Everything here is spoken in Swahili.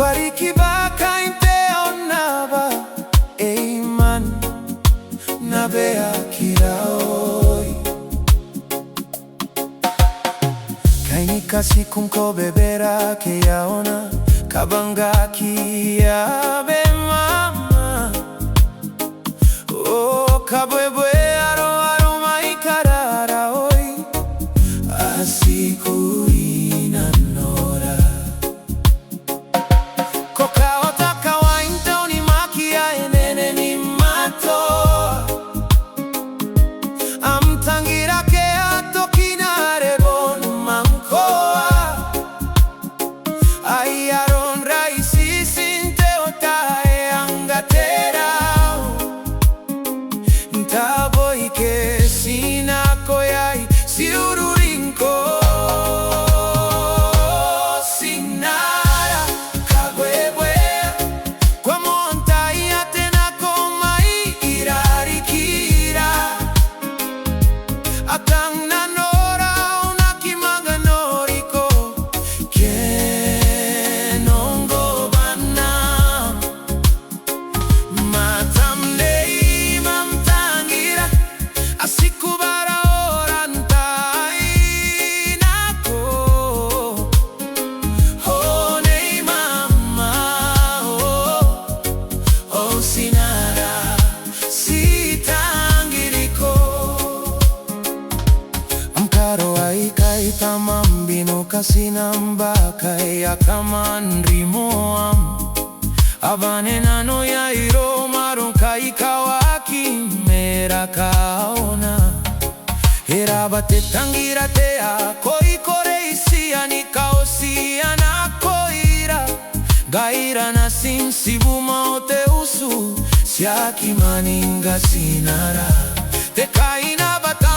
Bariki baka inte onaba Eiman Nabea kiraoi Kainika sikumko bebera ke yaona Kabanga kiabe mama O kabwebwe aro aro maikarara oi Asiku inanora Koka otaka wainta ni makia enene ni mato Amtangira ke atokina rebon mankoa Ayaron raisi sinte otae angatera Ntabo ike sinako yai siururinko Sinara kagwebwe Kwa montai atena komai irarikira Atang nanora unakimanga noriko Kenongo bana Matamdei mamtangira Asikubara orantai nako Honei mama Oh sinara sitangiriko Amkaro aikai tamambino kasinambaka yakamandrimoam Abane nano ya iro maron kaikawaki mera kaona Herabate tangira tea koi koreisia ni kaosia na koira Gaira na sinsibu maote usu siaki maninga sinara Te kaina bata